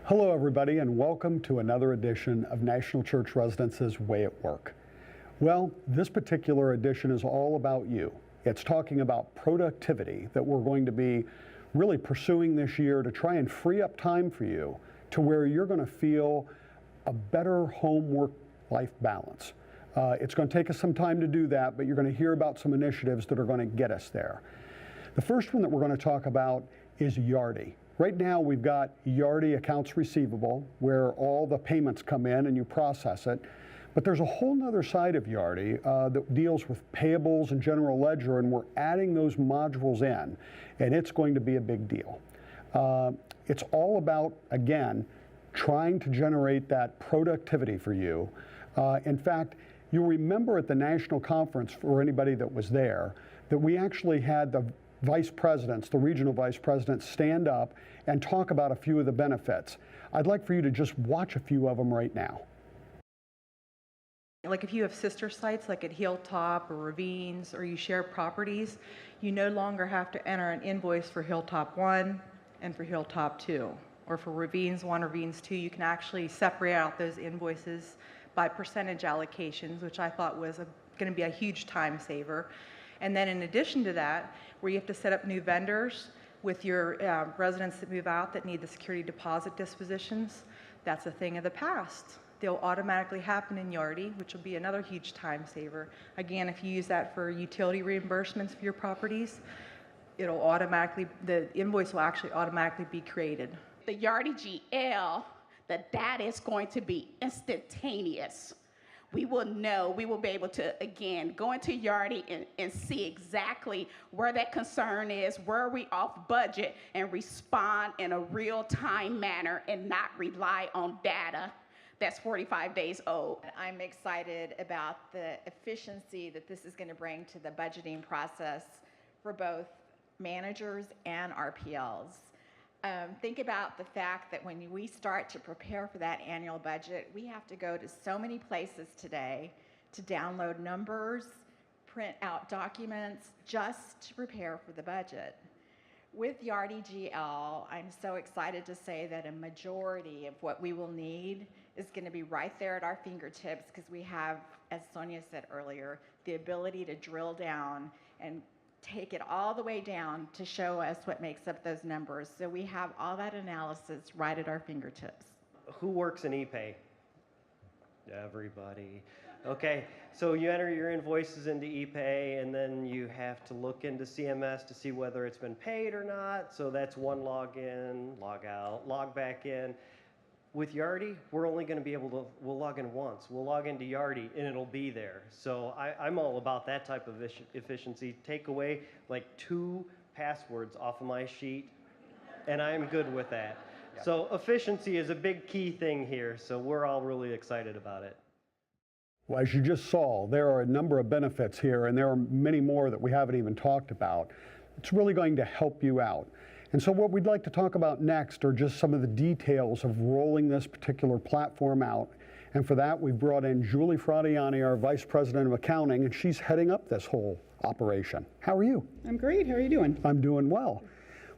Hello everybody, and welcome to another edition of National Church Residence's Way at Work. Well, this particular edition is all about you. It's talking about productivity that we're going to be really pursuing this year to try and free up time for you to where you're going to feel a better home-work-life balance. It's going to take us some time to do that, but you're going to hear about some initiatives that are going to get us there. The first one that we're going to talk about is Yardie. Right now we've got Yardie accounts receivable where all the payments come in and you process it. But there's a whole nother side of Yardie that deals with payables and general ledger, and we're adding those modules in, and it's going to be a big deal. It's all about, again, trying to generate that productivity for you. In fact, you'll remember at the national conference, for anybody that was there, that we actually had the vice presidents, the regional vice presidents, stand up and talk about a few of the benefits. I'd like for you to just watch a few of them right now. Like if you have sister sites like at Hilltop or Ravines, or you share properties, you no longer have to enter an invoice for Hilltop 1 and for Hilltop 2. Or for Ravines 1 or Ravines 2, you can actually separate out those invoices by percentage allocations, which I thought was going to be a huge time saver. And then in addition to that, where you have to set up new vendors with your residents that move out that need the security deposit dispositions, that's a thing of the past. They'll automatically happen in Yardie, which will be another huge time saver. Again, if you use that for utility reimbursements for your properties, it'll automatically, the invoice will actually automatically be created. The Yardie GL, the data is going to be instantaneous. We will know, we will be able to, again, go into Yardie and see exactly where that concern is, where are we off budget, and respond in a real-time manner and not rely on data that's 45 days old. I'm excited about the efficiency that this is going to bring to the budgeting process for both managers and RPLs. Think about the fact that when we start to prepare for that annual budget, we have to go to so many places today to download numbers, print out documents, just to prepare for the budget. With Yardie GL, I'm so excited to say that a majority of what we will need is going to be right there at our fingertips, because we have, as Sonia said earlier, the ability to drill down and take it all the way down to show us what makes up those numbers. So we have all that analysis right at our fingertips. Who works in ePay? Everybody. Okay, so you enter your invoices into ePay, and then you have to look into CMS to see whether it's been paid or not. So that's one login, log out, log back in. With Yardie, we're only going to be able to, we'll log in once. We'll log into Yardie and it'll be there. So I'm all about that type of efficiency. Take away like 2 passwords off of my sheet and I'm good with that. Yeah. So efficiency is a big key thing here. So we're all really excited about it. Well, as you just saw, there are a number of benefits here, and there are many more that we haven't even talked about. It's really going to help you out. And so what we'd like to talk about next are just some of the details of rolling this particular platform out. And for that, we've brought in Julie Fradiani, our Vice President of Accounting, and she's heading up this whole operation. How are you? I'm great. How are you doing? I'm doing well.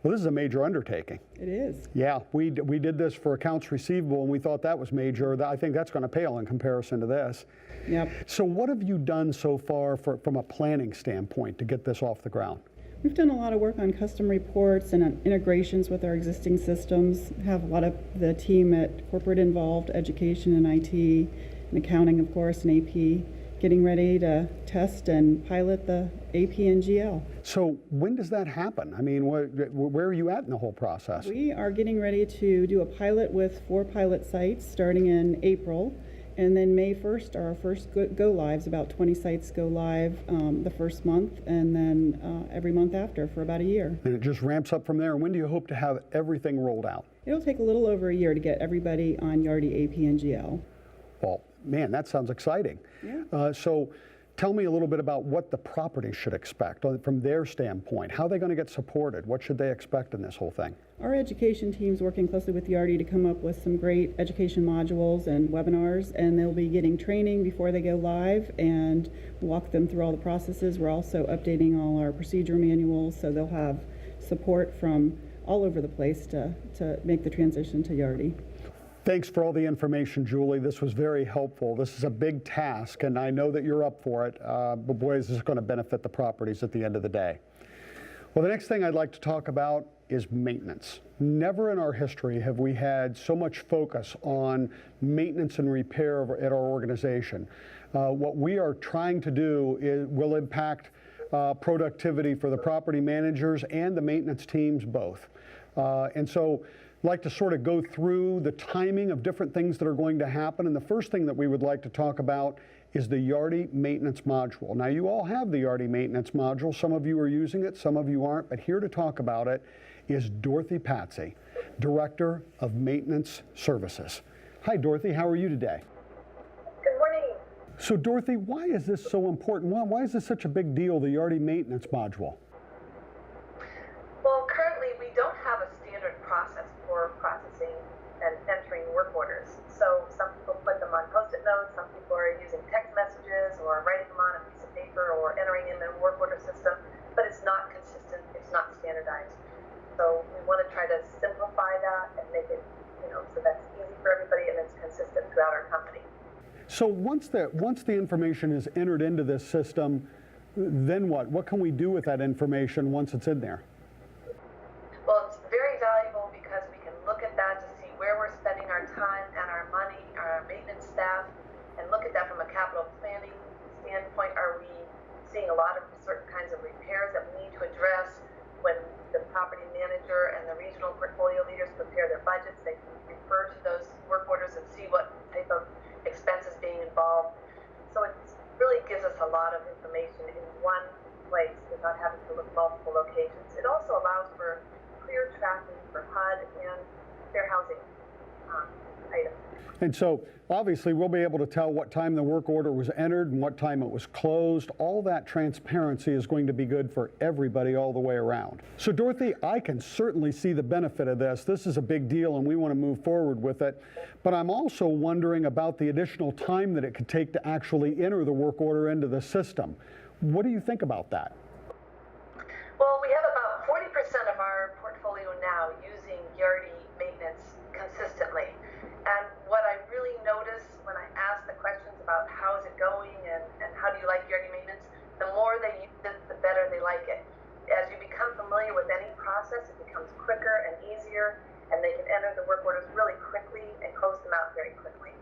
Well, this is a major undertaking. It is. Yeah, we did this for accounts receivable, and we thought that was major. I think that's going to pale in comparison to this. Yep. So what have you done so far from a planning standpoint to get this off the ground? We've done a lot of work on custom reports and on integrations with our existing systems. Have a lot of the team at corporate involved, education and IT, and accounting, of course, and AP, getting ready to test and pilot the AP and GL. So when does that happen? I mean, where are you at in the whole process? We are getting ready to do a pilot with 4 pilot sites starting in April. And then May 1st are our first go lives. About 20 sites go live the first month, and then every month after for about a year. And it just ramps up from there. And when do you hope to have everything rolled out? It'll take a little over a year to get everybody on Yardie AP and GL. Well, man, that sounds exciting. Yeah. So tell me a little bit about what the property should expect from their standpoint. How are they going to get supported? What should they expect in this whole thing? Our education team's working closely with Yardie to come up with some great education modules and webinars, and they'll be getting training before they go live and walk them through all the processes. We're also updating all our procedure manuals, so they'll have support from all over the place to make the transition to Yardie. Thanks for all the information, Julie. This was very helpful. This is a big task, and I know that you're up for it. But boy, this is going to benefit the properties at the end of the day. Well, the next thing I'd like to talk about is maintenance. Never in our history have we had so much focus on maintenance and repair at our organization. What we are trying to do will impact productivity for the property managers and the maintenance teams both. And so I'd like to sort of go through the timing of different things that are going to happen. And the first thing that we would like to talk about is the Yardie maintenance module. Now, you all have the Yardie maintenance module. Some of you are using it, some of you aren't, but here to talk about it is Dorothy Patsy, Director of Maintenance Services. Hi, Dorothy, how are you today? Good morning. So, Dorothy, why is this so important? Why is this such a big deal, the Yardie maintenance module? Well, currently we don't have a standard process for processing and entering work orders. So some people put them on Post-it notes, some people are using text messages or writing them on a piece of paper or entering in the work order system, but it's not consistent, it's not standardized. So we want to try to simplify that and make it, so that's easy for everybody and it's consistent throughout our company. So once the information is entered into this system, then what? What can we do with that information once it's in there? Well, it's very valuable because we can look at that to see where we're spending our time and our money, our maintenance staff, and look at that from a capital planning standpoint. Are we seeing a lot of certain kinds of repairs that we need to address? When the property manager and the regional portfolio leaders prepare their budgets, they can refer to those work orders and see what type of expenses being involved. So it really gives us a lot of information in one place without having to look multiple locations. It also allows for clear tracking for HUD and fair housing items. And so obviously we'll be able to tell what time the work order was entered and what time it was closed. All that transparency is going to be good for everybody all the way around. So Dorothy, I can certainly see the benefit of this. This is a big deal and we want to move forward with it. But I'm also wondering about the additional time that it could take to actually enter the work order into the system. What do you think about that? Well, we have about 40% of our portfolio now using Yardie maintenance consistently. And what I really notice when I ask the questions about how is it going and how do you like Yardie maintenance, the more they use it, the better they like it. As you become familiar with any process, it becomes quicker and easier, and they can enter the work orders really quickly and close them out very quickly.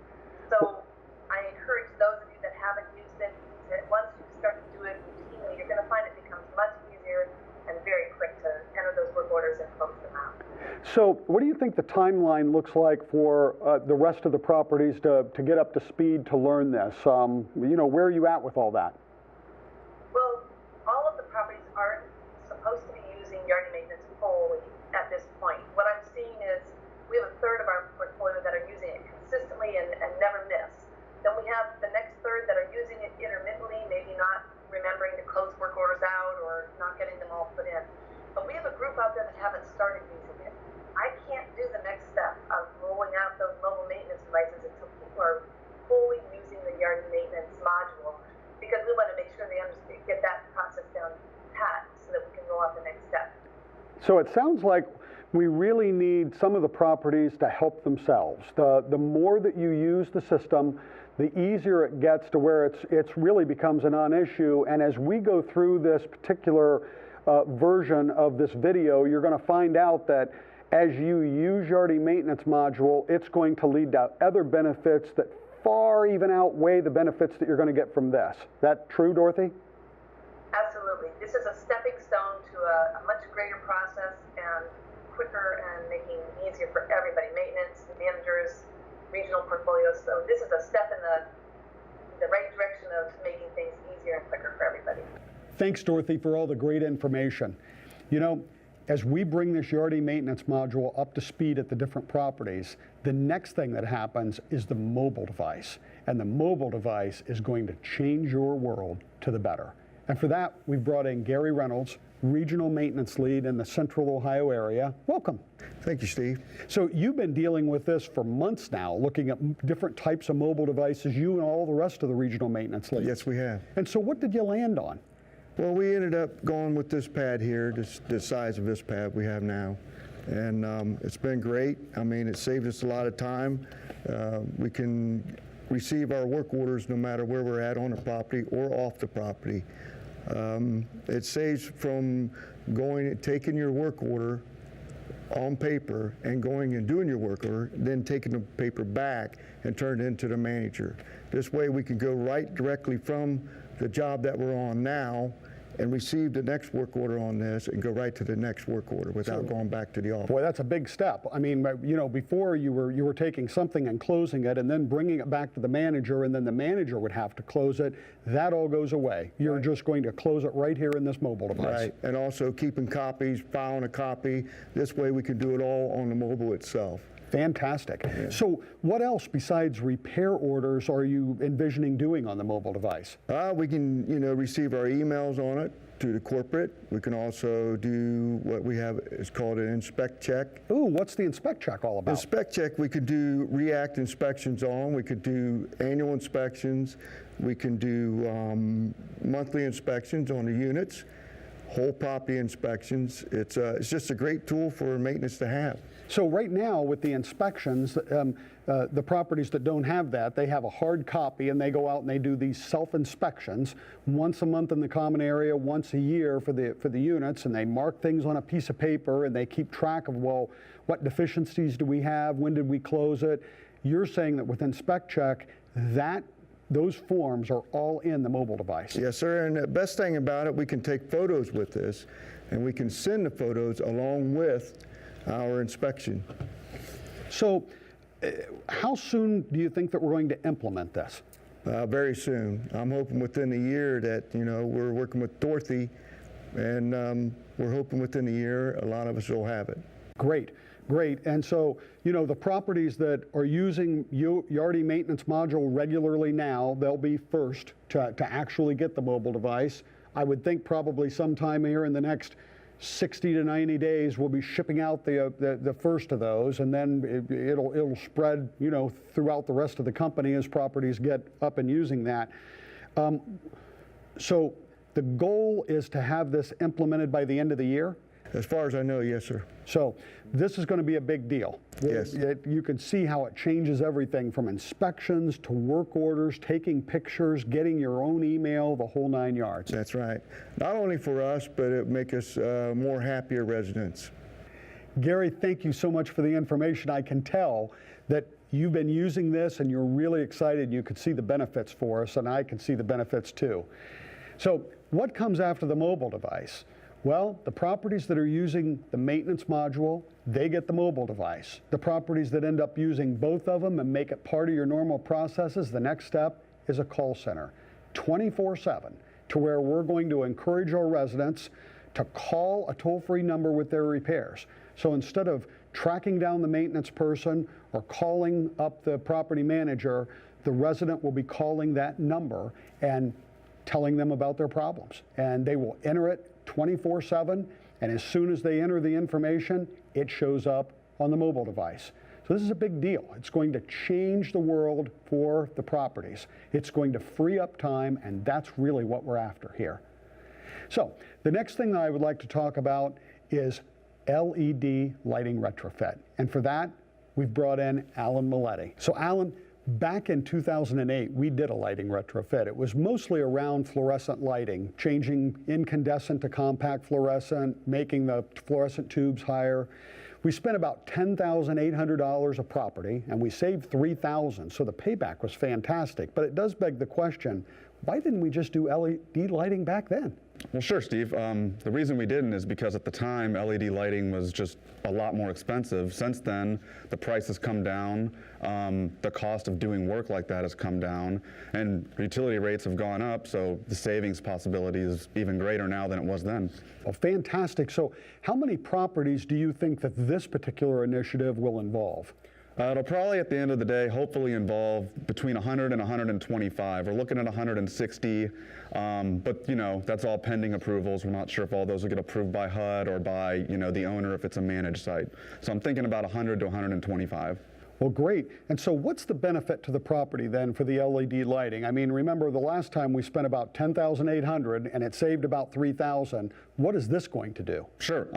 So I encourage those of you that haven't used it, that once you start to do it routinely, you're going to find it becomes much easier and very quick to enter those work orders and close them out. So what do you think the timeline looks like for the rest of the properties to get up to speed to learn this? Where are you at with all that? Well, all of the properties aren't supposed to be using Yardie maintenance fully at this point. What I'm seeing is we have a third of our portfolio that are using it consistently and never miss. Then we have the next third that are using it intermittently, maybe not remembering to close work orders out or not getting them all put in. But we have a group out there that haven't started using it. I can't do the next step of rolling out those mobile maintenance devices until people are fully using the Yardie maintenance module, because we want to make sure they understand, get that process down pat so that we can roll out the next step. So it sounds like we really need some of the properties to help themselves. The more that you use the system, the easier it gets to where it's really becomes a non-issue. And as we go through this particular version of this video, you're going to find out that as you use Yardie maintenance module, it's going to lead to other benefits that far even outweigh the benefits that you're going to get from this. Is that true, Dorothy? Absolutely. This is a stepping stone to a much greater process and quicker and making it easier for everybody, maintenance, managers, regional portfolios. So this is a step in the right direction of making things easier and quicker for everybody. Thanks, Dorothy, for all the great information. As we bring this Yardie maintenance module up to speed at the different properties, the next thing that happens is the mobile device. And the mobile device is going to change your world to the better. And for that, we've brought in Gary Reynolds, Regional Maintenance Lead in the Central Ohio area. Welcome. Thank you, Steve. So you've been dealing with this for months now, looking at different types of mobile devices, you and all the rest of the Regional Maintenance Leads. Yes, we have. And so what did you land on? Well, we ended up going with this pad here, the size of this pad we have now. and it's been great. I mean, it saved us a lot of time. We can receive our work orders no matter where we're at on the property or off the property. It saves from taking your work order on paper and going and doing your work order, then taking the paper back and turn it into the manager. This way we can go right directly from the job that we're on now and receive the next work order on this and go right to the next work order without going back to the office. Boy, that's a big step. I mean, you know, before you were taking something and closing it and then bringing it back to the manager, and then the manager would have to close it. That all goes away. You're just going to close it right here in this mobile device. Right, and also keeping copies, filing a copy. This way we can do it all on the mobile itself. Fantastic. Yeah. So what else besides repair orders are you envisioning doing on the mobile device? We can, you know, receive our emails on it to the corporate. We can also do what we have is called an inspect check. Ooh, what's the inspect check all about? Inspect check, we could do react inspections on. We could do annual inspections. We can do monthly inspections on the units, whole property inspections. It's just a great tool for maintenance to have. So right now with the inspections, the properties that don't have that, they have a hard copy and they go out and they do these self-inspections once a month in the common area, once a year for the units, and they mark things on a piece of paper and they keep track of, well, what deficiencies do we have, when did we close it? You're saying that with Inspect Check, those forms are all in the mobile device. Yes, sir, and the best thing about it, we can take photos with this and we can send the photos along with our inspection. So how soon do you think that we're going to implement this? Very soon. I'm hoping within a year that, you know, we're working with Dorothy, and we're hoping within a year a lot of us will have it. Great, great. And so, you know, the properties that are using Yardie Maintenance Module regularly now, they'll be first to actually get the mobile device. I would think probably sometime here in the next 60 to 90 days, we'll be shipping out the first of those, and then it'll spread, you know, throughout the rest of the company as properties get up and using that. So the goal is to have this implemented by the end of the year? As far as I know, yes, sir. So this is going to be a big deal. Yes. You can see how it changes everything from inspections to work orders, taking pictures, getting your own email, the whole 9 yards. That's right. Not only for us, but it make us more happier residents. Gary, thank you so much for the information. I can tell that you've been using this and you're really excited. You could see the benefits for us, and I can see the benefits too. So what comes after the mobile device? Well, the properties that are using the maintenance module, they get the mobile device. The properties that end up using both of them and make it part of your normal processes, the next step is a call center, 24/7, to where we're going to encourage our residents to call a toll-free number with their repairs. So instead of tracking down the maintenance person or calling up the property manager, the resident will be calling that number and telling them about their problems. And they will enter it 24/7, and as soon as they enter the information, it shows up on the mobile device. So this is a big deal. It's going to change the world for the properties. It's going to free up time, and that's really what we're after here. So the next thing that I would like to talk about is LED lighting retrofit. And for that, we've brought in Alan Milletti. So Alan, back in 2008, we did a lighting retrofit. It was mostly around fluorescent lighting, changing incandescent to compact fluorescent, making the fluorescent tubes higher. We spent about $10,800 a property, and we saved $3,000, so the payback was fantastic. But it does beg the question, why didn't we just do LED lighting back then? Well, sure, Steve. The reason we didn't is because at the time, LED lighting was just a lot more expensive. Since then, the price has come down, the cost of doing work like that has come down, and utility rates have gone up, so the savings possibility is even greater now than it was then. Well, fantastic. So how many properties do you think that this particular initiative will involve? It'll probably, at the end of the day, hopefully involve between 100 and 125. We're looking at 160, but you know, that's all pending approvals. We're not sure if all those will get approved by HUD or by, you know, the owner if it's a managed site. So I'm thinking about 100 to 125. Well, great. And so what's the benefit to the property then for the LED lighting? I mean, remember the last time we spent about $10,800 and it saved about $3,000. What is this going to do? Sure.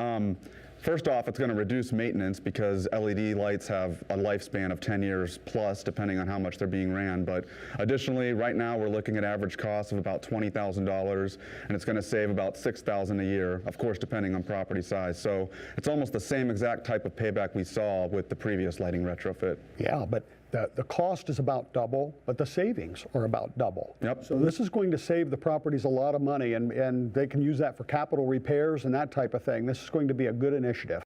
First off, it's going to reduce maintenance because LED lights have a lifespan of 10 years plus, depending on how much they're being ran. But additionally, right now we're looking at average costs of about $20,000, and it's going to save about $6,000 a year, of course, depending on property size. So it's almost the same exact type of payback we saw with the previous lighting retrofit. Yeah, but the cost is about double, but the savings are about double. Yep. So this is going to save the properties a lot of money, and they can use that for capital repairs and that type of thing. This is going to be a good initiative.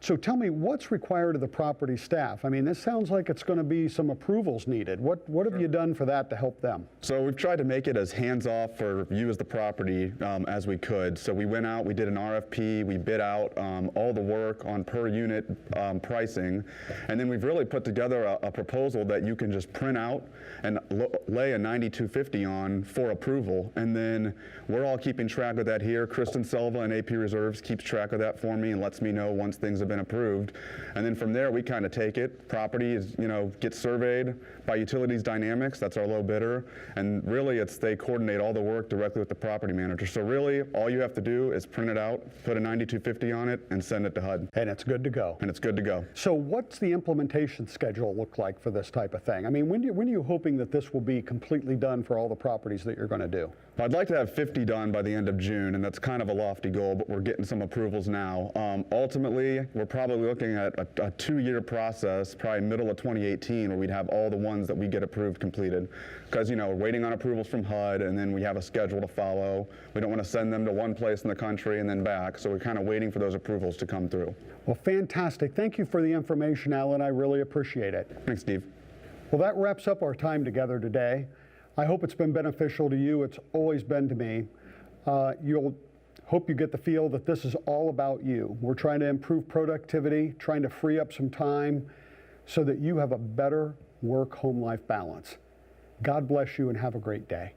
So tell me, what's required of the property staff? I mean, this sounds like it's going to be some approvals needed. What have you done for that to help them? So we've tried to make it as hands-off for you as the property as we could. So we went out, we did an RFP, we bid out all the work on per unit pricing, and then we've really put together a proposal that you can just print out and lay a 9250 on for approval. And then we're all keeping track of that here. Kristen Silva in AP Reserves keeps track of that for me and lets me know once things have been approved. And then from there, we kind of take it. Property is, gets surveyed by Utilities Dynamics. That's our low bidder. And really, they coordinate all the work directly with the property manager. So really, all you have to do is print it out, put a 9250 on it, and send it to HUD. And it's good to go. And it's good to go. So what's the implementation schedule look like for this type of thing? I mean, when are you hoping that this will be completely done for all the properties that you're going to do? I'd like to have 50 done by the end of June, and that's kind of a lofty goal, but we're getting some approvals now. Ultimately, we're probably looking at a 2-year process, probably middle of 2018, where we'd have all the ones that we get approved completed. Because, we're waiting on approvals from HUD, and then we have a schedule to follow. We don't want to send them to one place in the country and then back, so we're kind of waiting for those approvals to come through. Well, fantastic. Thank you for the information, Alan. I really appreciate it. Thanks, Steve. Well, that wraps up our time together today. I hope it's been beneficial to you. It's always been to me. Hope you get the feel that this is all about you. We're trying to improve productivity, trying to free up some time so that you have a better work-home life balance. God bless you and have a great day.